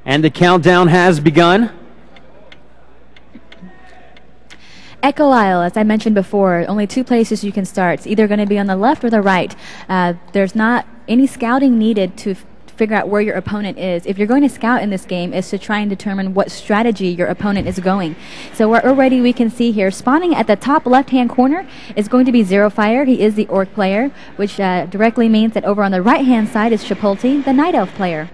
And the countdown has begun. Echo Isle, as I mentioned before, only two places you can start. It's either going to be on the left or the right. There's not any scouting needed to figure out where your opponent is. If you're going to scout in this game, is to try and determine what strategy your opponent is going. So already we can see here, spawning at the top left-hand corner is going to be Zero Fire. He is the Orc player, which directly means that over on the right-hand side is Chipotle, the Night Elf player.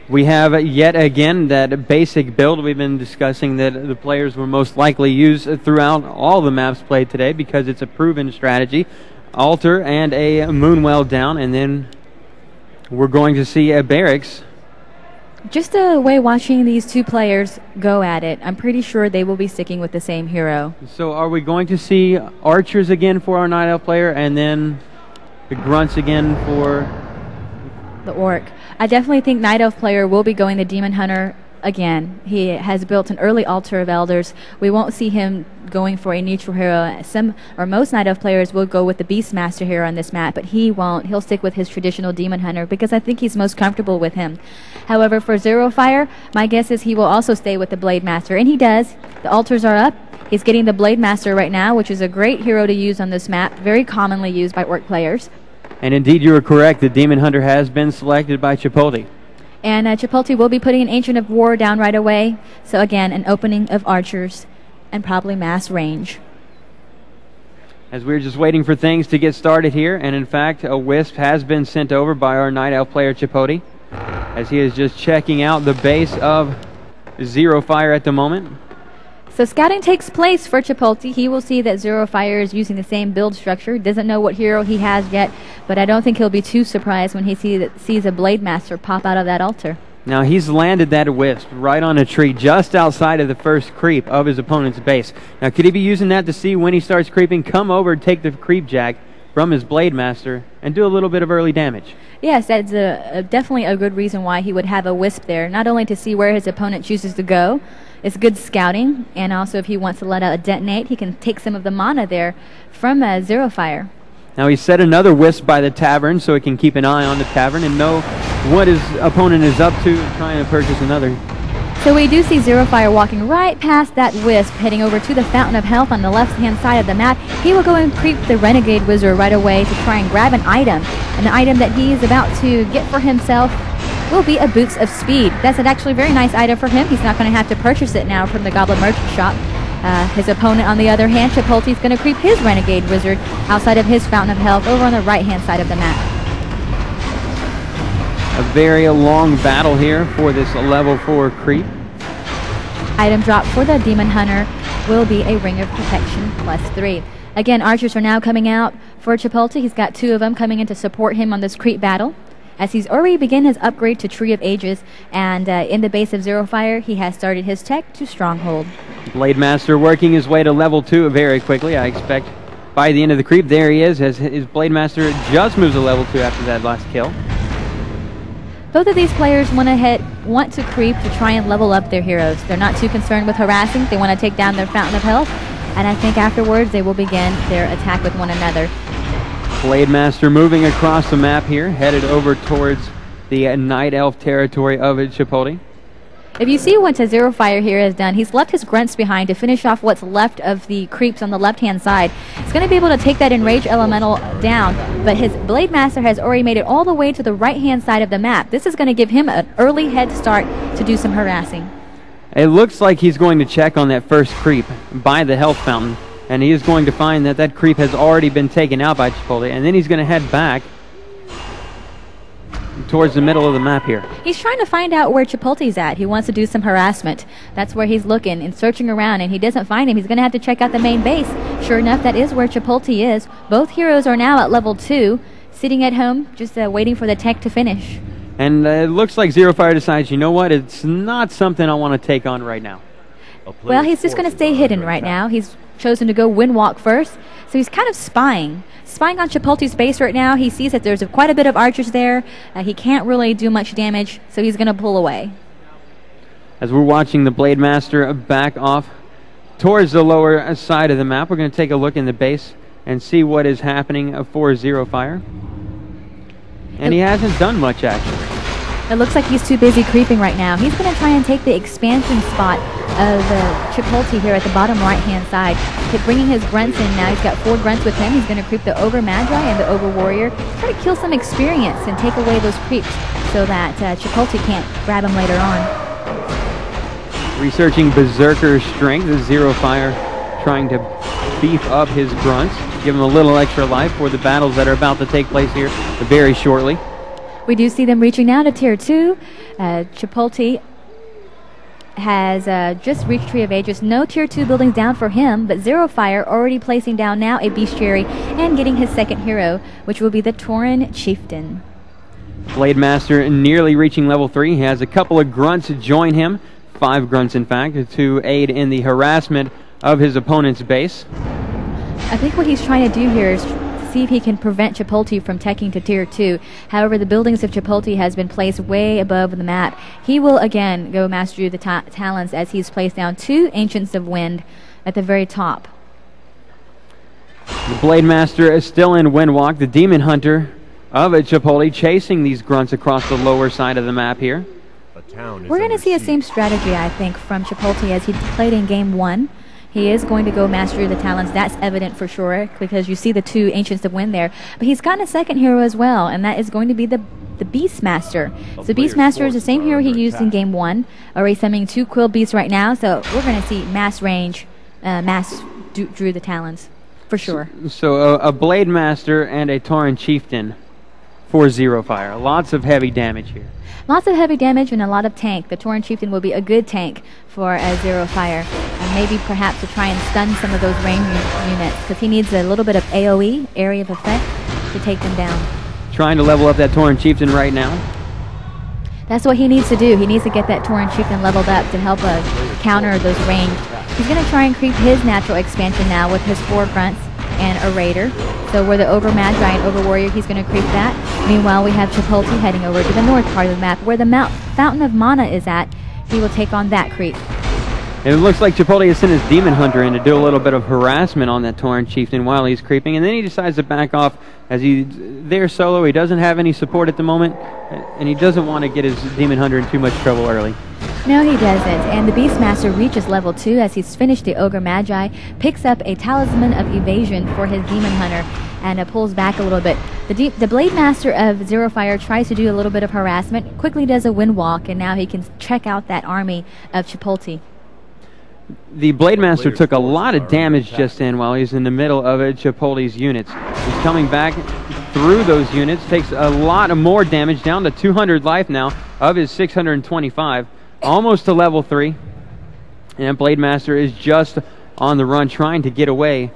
We have yet again that basic build we've been discussing that the players will most likely use throughout all the maps played today because it's a proven strategy. Altar and a Moonwell down, and then we're going to see a Barracks. Just the way watching these two players go at it, I'm pretty sure they will be sticking with the same hero. So are we going to see archers again for our Night Elf player and then the grunts again for the Orc? I definitely think Night Elf player will be going the Demon Hunter again. He has built an early Altar of Elders. We won't see him going for a neutral hero. Some or most Night Elf players will go with the Beastmaster hero on this map, but he won't. He'll stick with his traditional Demon Hunter because I think he's most comfortable with him. However, for Zero Fire, my guess is he will also stay with the Blade Master, and he does. The altars are up. He's getting the Blade Master right now, which is a great hero to use on this map, very commonly used by Orc players. And indeed, you are correct. The Demon Hunter has been selected by Chipotle. And Chipotle will be putting an Ancient of War down right away. So again, an opening of archers and probably mass range. As we're just waiting for things to get started here, and in fact, a Wisp has been sent over by our Night Elf player Chipotle, as he is just checking out the base of Zero Fire at the moment. So scouting takes place for Chipotle. He will see that Zero Fire is using the same build structure. Doesn't know what hero he has yet, but I don't think he'll be too surprised when he sees a Blade Master pop out of that altar. Now he's landed that Wisp right on a tree just outside of the first creep of his opponent's base. Now could he be using that to see when he starts creeping, come over, take the creep jack from his Blade Master, and do a little bit of early damage? Yes, that's definitely a good reason why he would have a Wisp there, not only to see where his opponent chooses to go. It's good scouting, and also if he wants to let out a detonate, he can take some of the mana there from Zero Fire. Now he set another Wisp by the tavern so he can keep an eye on the tavern and know what his opponent is up to and trying to purchase another. So we do see Zero Fire walking right past that Wisp, heading over to the Fountain of Health on the left-hand side of the map. He will go and creep the Renegade Wizard right away to try and grab an item. And the item that he is about to get for himself will be a Boots of Speed. That's an actually very nice item for him. He's not going to have to purchase it now from the Goblin Merchant Shop. His opponent, on the other hand, Chipotle, is going to creep his Renegade Wizard outside of his Fountain of Health over on the right-hand side of the map. A very long battle here for this level 4 creep. Item drop for the Demon Hunter will be a Ring of Protection +3. Again, archers are now coming out for Chipotle. He's got 2 of them coming in to support him on this creep battle, as he's already begun his upgrade to Tree of Ages, and in the base of Zero Fire, he has started his tech to Stronghold. Blade Master working his way to level 2 very quickly. I expect by the end of the creep, there he is, as his Blade Master just moves to level 2 after that last kill. Both of these players want to creep to try and level up their heroes. They're not too concerned with harassing. They want to take down their Fountain of Health, and I think afterwards they will begin their attack with one another. Blade Master moving across the map here, headed over towards the Night Elf territory of Chipotle. If you see what Zero Fire here has done, he's left his grunts behind to finish off what's left of the creeps on the left-hand side. He's going to be able to take that Enrage Elemental down, but his Blade Master has already made it all the way to the right-hand side of the map. This is going to give him an early head start to do some harassing. It looks like he's going to check on that first creep by the health fountain, and he is going to find that that creep has already been taken out by Chipotle, and then he's going to head back towards the middle of the map here. He's trying to find out where Chipotle's at. He wants to do some harassment. That's where he's looking and searching around, and he doesn't find him. He's going to have to check out the main base. Sure enough, that is where Chipotle is. Both heroes are now at level 2, sitting at home, just waiting for the tech to finish. And it looks like Zero Fire decides, you know what, it's not something I want to take on right now. Well, he's just going to stay hidden right now. He's chosen to go Windwalk first, so he's kind of spying on Chipotle's base right now. He sees that there's quite a bit of archers there. He can't really do much damage, so he's going to pull away. As we're watching the Blade Master back off towards the lower side of the map, we're going to take a look in the base and see what is happening for Zero Fire. And he hasn't done much, actually. It looks like he's too busy creeping right now. He's going to try and take the expansion spot of Chipotle here at the bottom right-hand side. Bringing his grunts in now. He's got 4 grunts with him. He's going to creep the Ogre Magi and the Ogre Warrior. Try to kill some experience and take away those creeps so that Chipotle can't grab him later on. Researching Berserker strength. Zero Fire trying to beef up his grunts. Give him a little extra life for the battles that are about to take place here very shortly. We do see them reaching now to Tier 2. Chipotle has just reached Tree of Ages. No Tier 2 buildings down for him, but Zero Fire already placing down now a Bestiary and getting his second hero, which will be the Tauren Chieftain. Blade Master nearly reaching level 3. He has a couple of grunts join him. 5 grunts, in fact, to aid in the harassment of his opponent's base. I think what he's trying to do here is see if he can prevent Chipotle from taking to Tier 2. However, the buildings of Chipotle has been placed way above the map. He will again go master the talents as he's placed down 2 Ancients of Wind at the very top. The Blade Master is still in Windwalk. The Demon Hunter of Chipotle chasing these grunts across the lower side of the map here. We're going to see the same strategy, I think, from Chipotle as he played in Game 1. He is going to go master the talents. That's evident for sure because you see the 2 Ancients of Wind there. But he's gotten a second hero as well, and that is going to be the Beastmaster. So Beastmaster is the same hero he used in Game 1. Already summoning 2 Quill Beasts right now, so we're going to see mass range, drew the talents for sure. So a Blade Master and a Tauren Chieftain for Zero Fire. Lots of heavy damage here. Lots of heavy damage and a lot of tank. The Tauren Chieftain will be a good tank for Zero Fire. And maybe perhaps to try and stun some of those range units because he needs a little bit of AoE, area of effect, to take them down. Trying to level up that Tauren Chieftain right now. That's what he needs to do. He needs to get that Tauren Chieftain leveled up to help counter those range. He's going to try and creep his natural expansion now with his 4 grunts and a Raider. So where the Ogre Magi and Ogre Warrior, he's going to creep that. Meanwhile, we have Chipotle heading over to the north part of the map where the Fountain of Mana is at. He will take on that creep. And it looks like Chipotle has sent his Demon Hunter in to do a little bit of harassment on that Tauren Chieftain while he's creeping, and then he decides to back off as he's there solo. He doesn't have any support at the moment, and he doesn't want to get his Demon Hunter in too much trouble early. No, he doesn't. And the Beastmaster reaches level 2 as he's finished the Ogre Magi, picks up a Talisman of Evasion for his Demon Hunter, and pulls back a little bit. The Blade Master of Zero Fire tries to do a little bit of harassment, quickly does a Windwalk, and now he can check out that army of Chipotle. The Blade Master took a lot of damage just in while he's in the middle of Chipotle's units. He's coming back through those units, takes a lot more damage, down to 200 life now of his 625, almost to level 3. And Blade Master is just on the run trying to get away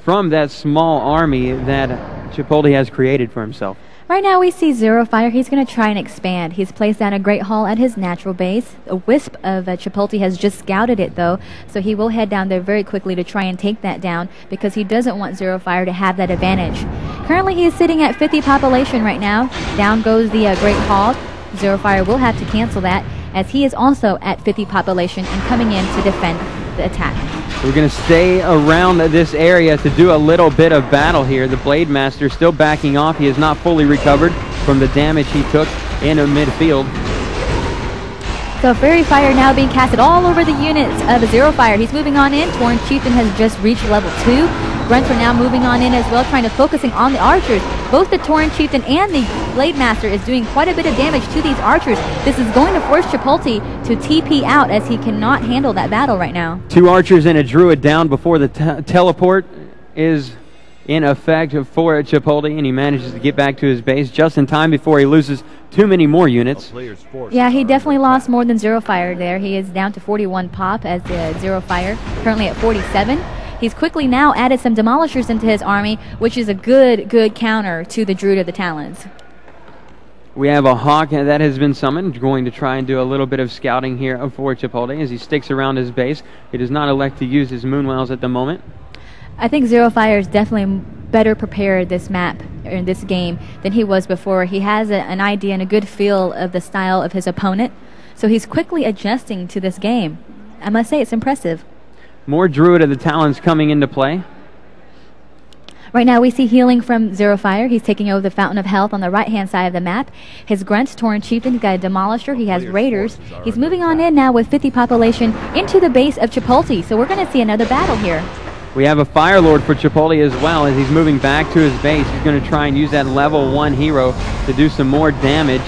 from that small army that Chipotle has created for himself. Right now we see Zero Fire. He's going to try and expand. He's placed down a Great Hall at his natural base. A wisp of Chipotle has just scouted it though, so he will head down there very quickly to try and take that down because he doesn't want Zero Fire to have that advantage. Currently he is sitting at 50 population right now. Down goes the Great Hall. Zero Fire will have to cancel that as he is also at 50 population and coming in to defend the attack. We're going to stay around this area to do a little bit of battle here. The Blade Master still backing off. He has not fully recovered from the damage he took in midfield. So Fairy Fire now being casted all over the units of Zero Fire. He's moving on in. Tauren Chieftain has just reached level 2. Grunts are now moving on in as well, trying to focusing on the archers. Both the Tauren Chieftain and the Blade Master is doing quite a bit of damage to these archers. This is going to force Chipotle to TP out as he cannot handle that battle right now. 2 archers and a druid down before the teleport is in effect for Chipotle, and he manages to get back to his base just in time before he loses too many more units. Yeah, he definitely lost more than Zero Fire there. He is down to 41 pop as Zero Fire, currently at 47. He's quickly now added some Demolishers into his army, which is a good counter to the Druid of the Talons. We have a Hawk that has been summoned, going to try and do a little bit of scouting here for Chipotle as he sticks around his base. He does not elect to use his Moonwells at the moment. I think Zero Fire is definitely better prepared this map, or in this game, than he was before. He has an idea and a good feel of the style of his opponent, so he's quickly adjusting to this game. I must say it's impressive. More Druid of the Talons coming into play. Right now we see healing from Zero Fire. He's taking over the Fountain of Health on the right-hand side of the map. His grunts, Tauren Chieftain, he's got a Demolisher. He has Raiders. He's moving on in now with 50 population into the base of Chipotle. So we're going to see another battle here. We have a Fire Lord for Chipotle as well as he's moving back to his base. He's going to try and use that level 1 hero to do some more damage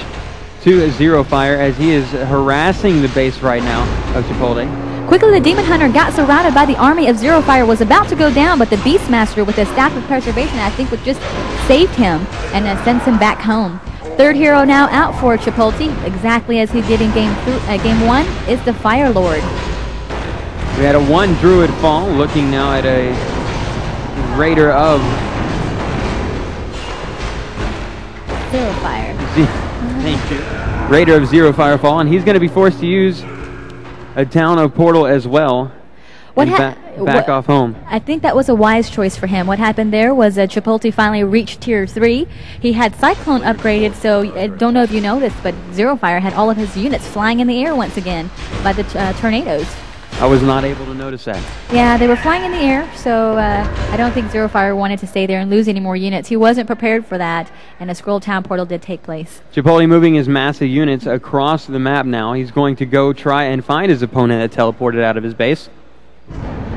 to Zero Fire as he is harassing the base right now of Chipotle. Quickly, the Demon Hunter got surrounded by the army of Zero Fire, was about to go down, but the Beastmaster with the Staff of Preservation, I think, would just saved him and sends him back home. Third hero now out for Chipotle, exactly as he did in game 1, is the Fire Lord. We had a 1 Druid fall, looking now at a Raider of Zero Fire. Thank you. Raider of Zero Fire fall, and he's going to be forced to use a Town of Portal as well. Back off home. I think that was a wise choice for him. What happened there was Chipotle finally reached tier 3. He had Cyclone upgraded, so I don't know if you noticed, but Zero Fire had all of his units flying in the air once again by the tornadoes. I was not able to notice that. Yeah, they were flying in the air, so I don't think Zero Fire wanted to stay there and lose any more units. He wasn't prepared for that, and a Scroll Town Portal did take place. Chipotle moving his massive units across the map now. He's going to go try and find his opponent that teleported out of his base.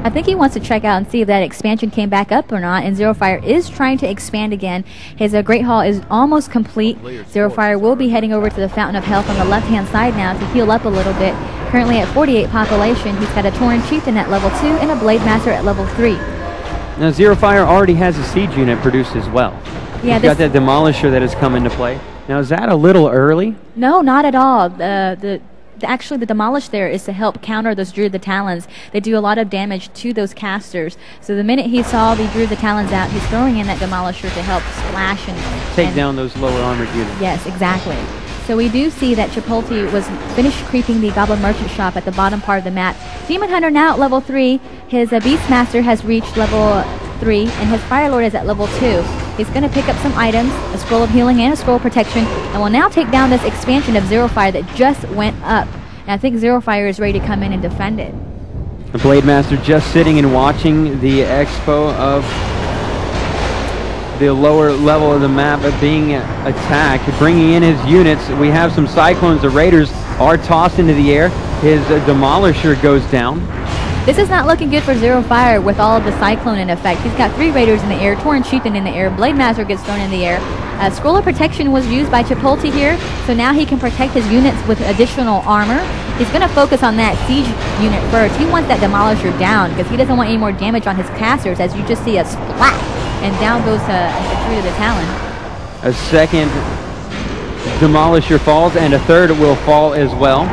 I think he wants to check out and see if that expansion came back up or not, and Zero Fire is trying to expand again. His Great Hall is almost complete. Zero Fire will be heading over to the Fountain of Health on the left-hand side now to heal up a little bit. Currently at 48 population, he's got a Tauren Chieftain at level 2 and a Blade Master at level 3. Now Zero Fire already has a siege unit produced as well. Yeah, he's got that Demolisher that has come into play. Now is that a little early? No, not at all. Actually, the Demolish there is to help counter those Druid the Talons. They do a lot of damage to those casters. So the minute he saw the Druid the Talons out, he's throwing in that Demolisher to help splash and take down those lower armored units. Yes, exactly. So we do see that Chipotle was finished creeping the Goblin Merchant Shop at the bottom part of the map. Demon Hunter now at level 3. His Beastmaster has reached level 3, and his Fire Lord is at level 2. He's going to pick up some items, a Scroll of Healing and a Scroll of Protection, and will now take down this expansion of Zero Fire that just went up. And I think Zero Fire is ready to come in and defend it. The Blade Master just sitting and watching the expo of the lower level of the map being attacked, bringing in his units. We have some Cyclones. The Raiders are tossed into the air. His Demolisher goes down. This is not looking good for Zero Fire with all of the Cyclone in effect. He's got 3 Raiders in the air, Tauren Chieftain in the air, Blade Master gets thrown in the air. Scroll of Protection was used by Chipotle here, so now he can protect his units with additional armor. He's going to focus on that siege unit first. He wants that Demolisher down because he doesn't want any more damage on his casters, as you just see a splat, and down goes the Druid of the Talon. A second Demolisher falls, and a third will fall as well.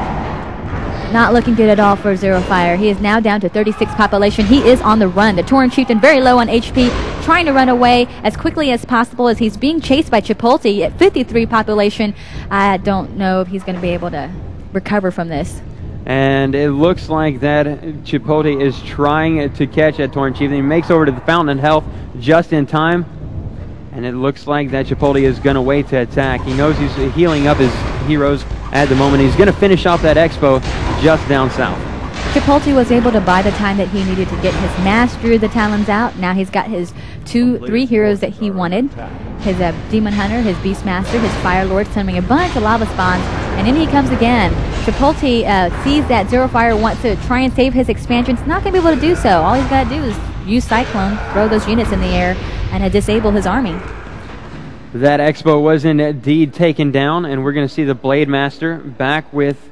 Not looking good at all for Zero Fire. He is now down to 36 population. He is on the run. The Tauren Chieftain very low on HP, trying to run away as quickly as possible as he's being chased by Chipotle at 53 population. I don't know if he's going to be able to recover from this. And it looks like that Chipotle is trying to catch that Tauren Chieftain. He makes over to the Fountain of Health just in time. And it looks like that Chipotle is going to wait to attack. He knows he's healing up his heroes at the moment. He's going to finish off that expo just down south. Chipotle was able to buy the time that he needed to get his mass Druid the Talons out. Now he's got his 3 heroes that he wanted. His Demon Hunter, his Beastmaster, his Fire Lord, sending a bunch of lava spawns. And in he comes again. Chipotle sees that Zero Fire wants to try and save his expansion. He's not going to be able to do so. All he's got to do is use Cyclone, throw those units in the air, and disable his army. That expo was indeed taken down, and we're going to see the Blade Master back with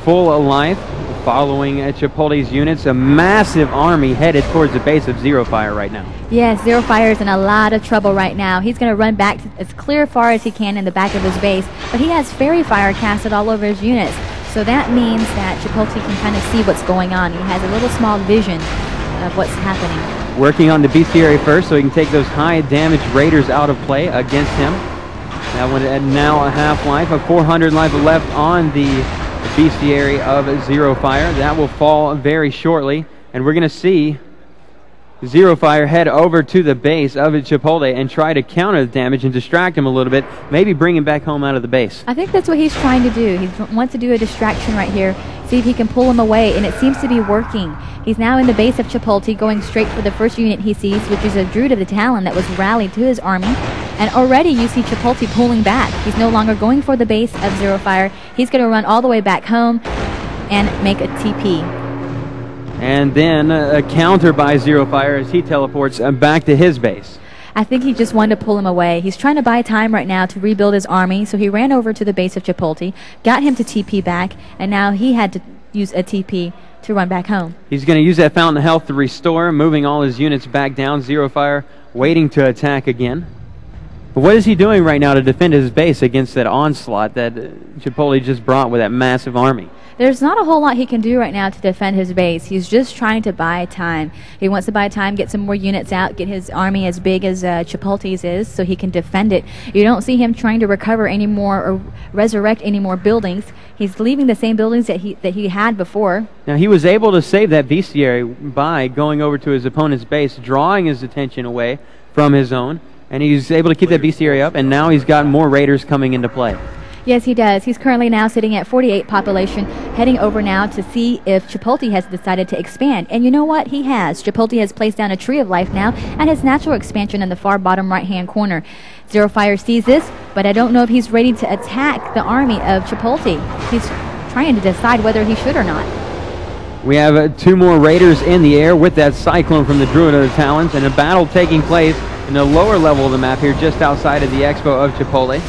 full life following Chipotle's units. A massive army headed towards the base of Zero Fire right now. Yes, Zero Fire is in a lot of trouble right now. He's going to run back as clear far as he can in the back of his base, but he has Fairy Fire casted all over his units. So that means that Chipotle can kind of see what's going on. He has a little small vision of what's happening. Working on the bestiary first so he can take those high damage Raiders out of play against him. That one at now a half-life, a 400 life left on the bestiary of Zero Fire. That will fall very shortly, and we're going to see Zero Fire head over to the base of Chipotle and try to counter the damage and distract him a little bit, maybe bring him back home out of the base. I think that's what he's trying to do. He wants to do a distraction right here. see if he can pull him away, and it seems to be working. He's now in the base of Chipotle, going straight for the first unit he sees, which is a Druid of the Talon that was rallied to his army. And already you see Chipotle pulling back. He's no longer going for the base of Zero Fire. He's going to run all the way back home and make a TP. And then a counter by Zero Fire as he teleports back to his base. I think he just wanted to pull him away. He's trying to buy time right now to rebuild his army, so he ran over to the base of Chipotle, got him to TP back, and now he had to use a TP to run back home. He's going to use that Fountain of Health to restore, moving all his units back down. Zero Fire waiting to attack again. But what is he doing right now to defend his base against that onslaught that Chipotle just brought with that massive army? There's not a whole lot he can do right now to defend his base. He's just trying to buy time. He wants to buy time, get some more units out, get his army as big as Chipotle's is so he can defend it. You don't see him trying to recover any more or resurrect any more buildings. He's leaving the same buildings that he had before. Now, he was able to save that bestiary by going over to his opponent's base, drawing his attention away from his own, and he's able to keep that bestiary up, and now he's got more raiders coming into play. Yes, he does. He's currently now sitting at 48 population, heading over now to see if Chipotle has decided to expand. And you know what? He has. Chipotle has placed down a Tree of Life now at his natural expansion in the far bottom right-hand corner. Zero Fire sees this, but I don't know if he's ready to attack the army of Chipotle. He's trying to decide whether he should or not. We have two more raiders in the air with that Cyclone from the Druid of the Talons, and a battle taking place in the lower level of the map here just outside of the Expo of Chipotle.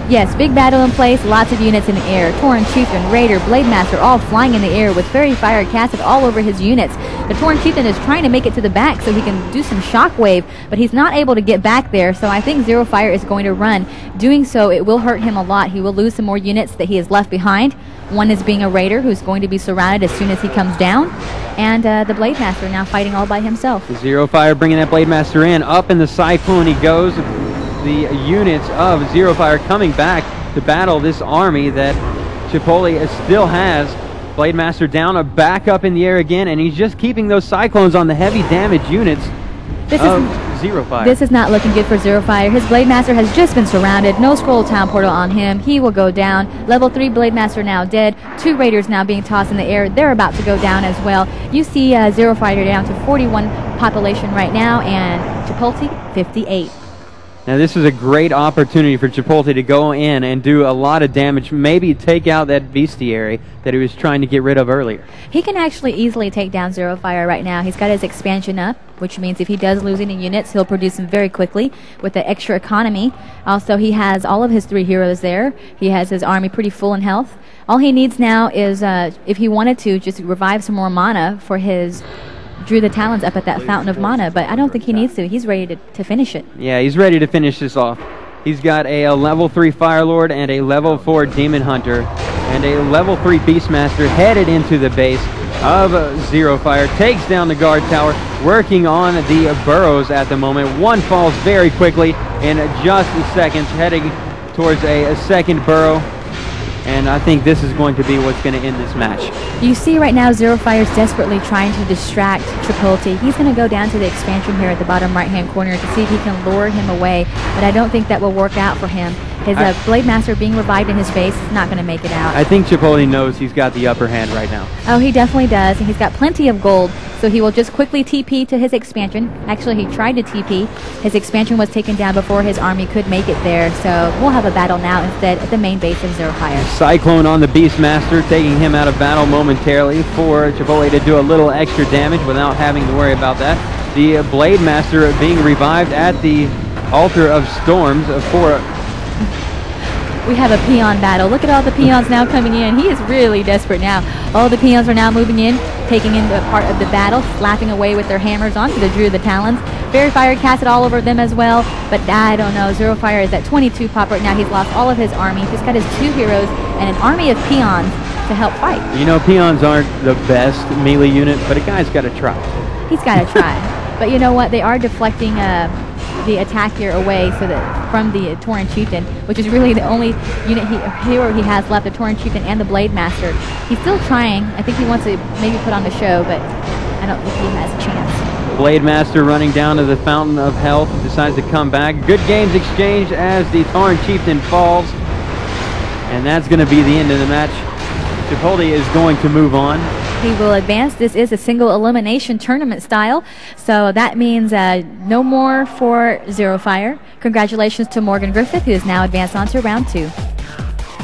Yes, big battle in place, lots of units in the air. Tauren Chieftain, Raider, Blade Master all flying in the air with Fairy Fire casted all over his units. The Tauren Chieftain is trying to make it to the back so he can do some shockwave, but he's not able to get back there, so I think Zero Fire is going to run. Doing so, it will hurt him a lot. He will lose some more units that he has left behind. One is being a Raider who's going to be surrounded as soon as he comes down, and the Blade Master now fighting all by himself. Zero Fire bringing that Blade Master in. Up in the Cyclone he goes. The units of Zero Fire coming back to battle this army that Chipotle still has. Blade Master down, back up in the air again, and he's just keeping those Cyclones on the heavy damage units of Zero Fire. This is not looking good for Zero Fire. His Blade Master has just been surrounded. No Scroll of Town Portal on him. He will go down. Level 3 Blade Master now dead. 2 Raiders now being tossed in the air. They're about to go down as well. You see Zero Fire down to 41 population right now, and Chipotle 58. Now this is a great opportunity for Chipotle to go in and do a lot of damage, maybe take out that bestiary that he was trying to get rid of earlier. He can actually easily take down Zero Fire right now. He's got his expansion up, which means if he does lose any units, he'll produce them very quickly with the extra economy. Also, he has all of his 3 heroes there. He has his army pretty full in health. All he needs now is, if he wanted to, just revive some more mana for his Drew the Talons up at that Fountain of Mana, but I don't think he needs to. He's ready to finish it. Yeah, he's ready to finish this off. He's got a level 3 Fire Lord and a level 4 Demon Hunter and a level 3 Beastmaster headed into the base of Zero Fire. Takes down the guard tower, working on the burrows at the moment. One falls very quickly in just seconds, heading towards a second burrow. And I think this is going to be what's going to end this match. You see right now Zero Fire's desperately trying to distract Chipotle. He's going to go down to the expansion here at the bottom right-hand corner to see if he can lure him away, but I don't think that will work out for him. His Blade Master being revived in his face is not going to make it out. I think Chipotle knows he's got the upper hand right now. Oh, he definitely does, and he's got plenty of gold, so he will just quickly TP to his expansion. Actually, he tried to TP. His expansion was taken down before his army could make it there, so we'll have a battle now instead at the main base of Zero Fire. Cyclone on the Beastmaster, taking him out of battle momentarily for Chipotle to do a little extra damage without having to worry about that. The Blade Master being revived at the Altar of Storms for... We have a peon battle. Look at all the peons now coming in. He is really desperate now. All the peons are now moving in, taking in the part of the battle, slapping away with their hammers onto the Druid of the Talons. Fairy Fire casted all over them as well, but I don't know. Zero Fire is at 22 pop right now. He's lost all of his army. He's got his 2 heroes and an army of peons to help fight. You know, peons aren't the best melee unit, but a guy's got to try. He's got to try. But you know what? They are deflecting the attack here away so that from the Tauren Chieftain, which is really the only hero he has left, the Tauren Chieftain and the Blade Master. He's still trying. I think he wants to maybe put on the show, but I don't think he has a chance. Blade Master running down to the Fountain of Health, decides to come back. Good games exchanged as the Tauren Chieftain falls. And that's going to be the end of the match. Chipotle is going to move on. He will advance. This is a single elimination tournament style, so that means no more for Zero Fire. Congratulations to Morgan Griffith, who is now advanced on to round 2.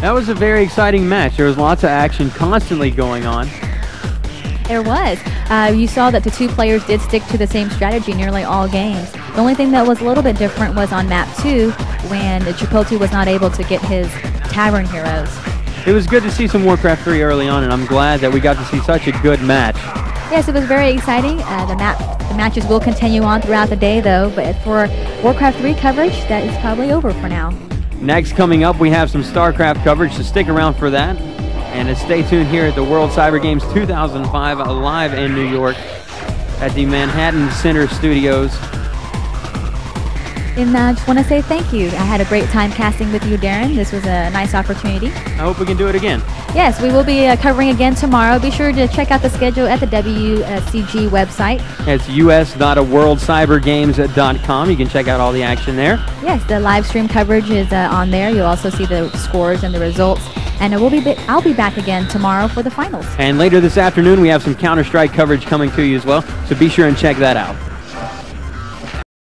That was a very exciting match. There was lots of action constantly going on. There was. You saw that the two players did stick to the same strategy nearly all games. The only thing that was a little bit different was on map 2 when Chipotle was not able to get his Tavern Heroes. It was good to see some Warcraft 3 early on, and I'm glad that we got to see such a good match. Yes, it was very exciting. The matches will continue on throughout the day, though, but for Warcraft 3 coverage, that is probably over for now. Next, coming up, we have some StarCraft coverage, so stick around for that. And stay tuned here at the World Cyber Games 2005, live in New York at the Manhattan Center Studios. And I just want to say thank you. I had a great time casting with you, Darren. This was a nice opportunity. I hope we can do it again. Yes, we will be covering again tomorrow. Be sure to check out the schedule at the WCG website. It's us.worldcybergames.com. You can check out all the action there. Yes, the live stream coverage is on there. You'll also see the scores and the results. And I'll be back again tomorrow for the finals. And later this afternoon, we have some Counter-Strike coverage coming to you as well. So be sure and check that out.